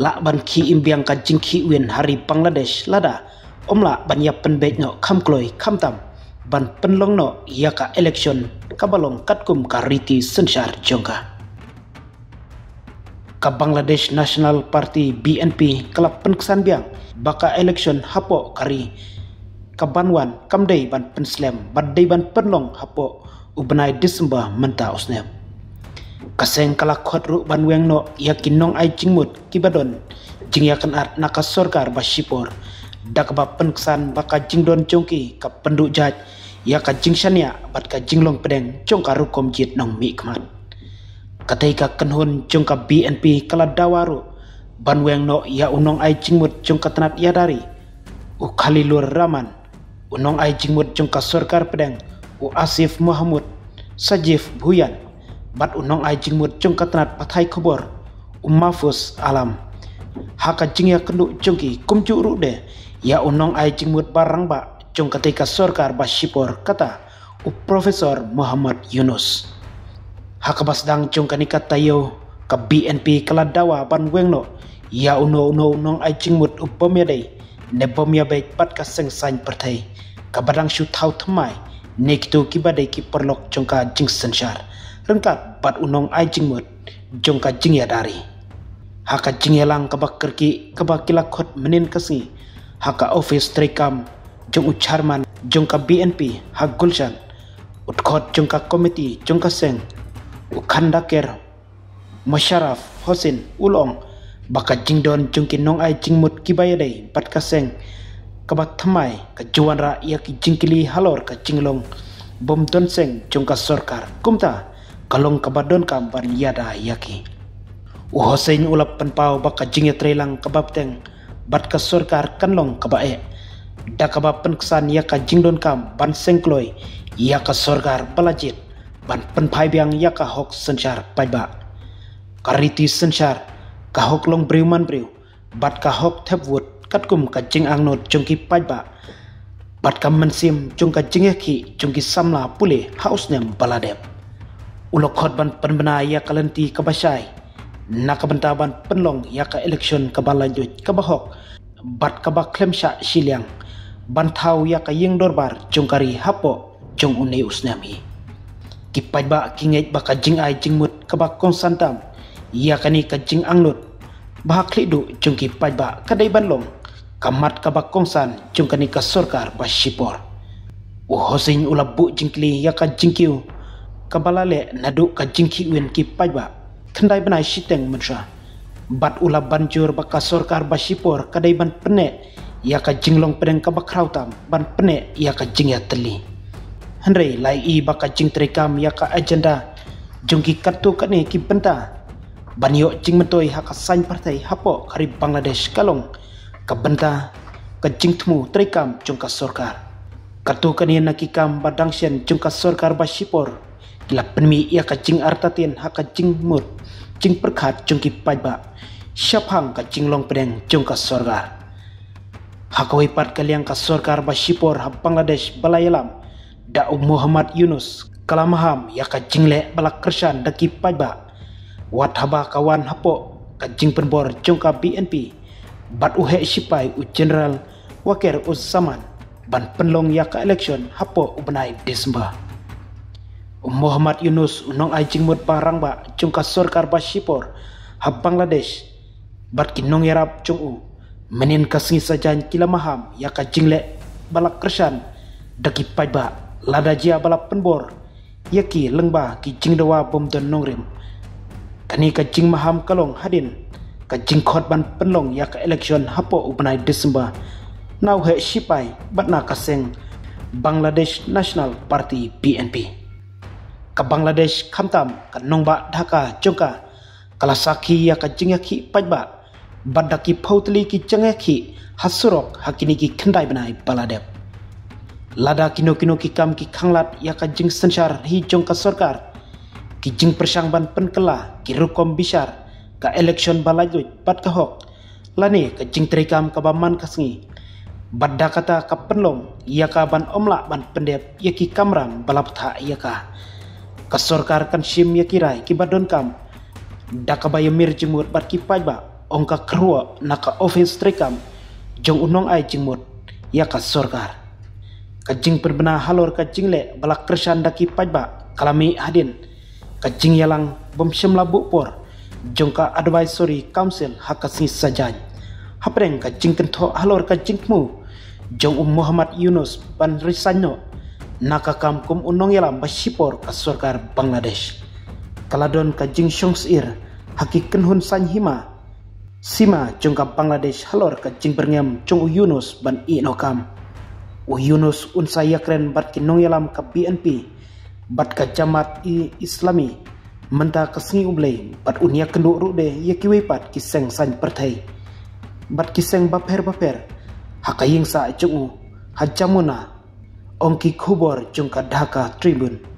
la ban ki imbiang ka jing ki win hari Bangladesh lada omla ban ya penbet no kam kloi kam tam ban penlong no ya ka election kabalong katkum ka riti sensar jongka ka Bangladesh National Party BNP kalap penkesan biang baka election hapo kari ka banwan kamdei ban penslam badai ban penlong hapo ubenai Desember menta usnep kaseng kala khot ru ban weng no yakin nong ai jingmut kibadon jing yakan at naka sorkar basipor dak ba penkesan baka jingdon jongki ka penduk jaj ya ka jingshania bat ka jinglong pedeng jongka rukom jit nong mi kmat katai ka kenhun jongka BNP kala dawaru ban weng no ya unong ai jingmut jongka tanat ya dari u Khalilur Rahman unong ai jingmut jongka sorkar pedeng u Asif Muhammad Sajif Buyan bat unong ai jingmut jongka tanat pathai khobor Mahfuz Alam haka jingya kendu jongki kumju rude ya unong ai jingmut barang ba jong ketika sorkar basipor kata u Profesor Muhammad Yunus haka basdang jong kanika tayo ka BNP kala dawa ban wengno ya unong ai jingmut u bomyadai ne bomyabait pat ka sengsain perthai ka badang shu thau thamai nekitu kibadai ki perlok jongka jing sensar rengkat bat unong ai jingmut jongka jingya dari haka jingyalang kabakkerki kabakila khot menin kasngi haka office trekam jong ucharman jongka BNP hak Gulshan utkhot jongka komiti jongka seng ukhandaker Musharraf Hosin ulong baka jingdon jongki nong ai jingmut kibayadai bat kaseng kabak thamai ka juwanra yaki jingkili halor ka jinglong bom don seng jongka sorkar kumta kalong kabadon kam ban yada yaki u Hosein ulap penpau baka jingya trelang kabapteng bat ka sorkar kanlong kabae dakaba penkesan ya ka jingdon kam ban sengkloi ya ka sorkar balajit ban penpai biang ya ka hok sensar paiba kariti sensar ka hok long briuman briu bat ka hok thepwut katkum ka jing angnot jongki paiba bat ka mensim jongka jingeki jongki samla pule hausnem baladep ulokhot ban penbena ya kalenti kabasai nakabenta ban penlong ya ka election kabalanjut kabahok bat kabak klemsha siliang ban thau ya ka yeng dorbar jongkari hapo jong unei usnami kipai ba kinget baka jing ai jingmut kabak konsantam ya kani ka jing angnut bahak lidu jongki pai ba kadai banlong kamat kabak kongsan jongkani ka sorkar basipor u Hosein ulabu jingkli ya ka jingkiu kabalale nadu ka jingki win ki pai ba khandai banai siteng mensha bat ula banjur baka sorkar basipor kadai ban pene ya ka jinglong pedeng kabak krautam ban pene ya ka jingya teli henrei lai i baka jing trekam ya ka agenda jongki katu kane ki benta banyo jing mentoi haka sain partai hapo kari Bangladesh kalong ka benta ka jing tmu trekam jongka sorkar katu kane nakikam badangsian jongka sorkar basipor kila penmi ya ka jing artatin haka jing mut jing perkhat jongki paiba syapang ka jinglong pedeng jongka sorkar hakoi pat kaliang ka sorkar basipor ha Bangladesh balayalam da Muhammad Yunus kalamaham ya ka jingle balak kersan daki paiba wat haba kawan hapo ka jing penbor jongka BNP bat uhe sipai u general Wakir Uzzaman ban penlong ya ka election hapo ubenai Desember Muhammad Yunus unong ai jingmut barang ba jongka sorkar basipor ha Bangladesh bat kinong yarap jong u menin kasngi sajan kila maham ya ka jingle balak kersan daki paiba lada jia balap penbor yaki lengba ki jingdawa bom don nongrim kani ka jing maham kalong hadin ka jing khot ban penlong ya ka election hapo ubenai Desember nau he sipai batna kaseng Bangladesh National Party BNP ka Bangladesh khamtam ka nongba Dhaka jongka kalasaki ya ka jingyaki paiba badaki phautli ki changeki hasurok hakini ki khandai banai baladep lada kino ki kam ki khanglat ya ka jing sensar hi jongka sorkar ki jing persang ban penkela ki rukom bisar ka election balajut bat ka hok lani ka jing trekam ka baman kasngi badda kata ka penlong ya ka ban omla ban pendep ya ki kamram balaptha ya ka sorkar kan sim ya kirai ki badon kam dakabayamir jemut bat ki paiba ongka kerua naka office trekam jong unong ai jingmut ya ka sorgar kajing perbena halor kajing le balak kersan daki pajba kalami hadin kajing yalang bomsem labu por jongka advisory council hakasi sajan hapreng kajing tento halor kajing mu jong Muhammad Yunus ban risanyo nakakam kum unong yalam basipor ka sorgar Bangladesh kaladon kajing syongsir hakiken hun sanhima sima jongka Bangladesh halor kajing berngam jong Yunus ban inokam Yunus unsa yakren bat kinong yalam ka BNP bat ka Jamaat Islami menta kasngi ublay bat unya kenduk rude yakiwe pat kiseng san perthai bat kiseng baper hakaying sa jungu hajamuna ongki khubor jongka Dhaka Tribune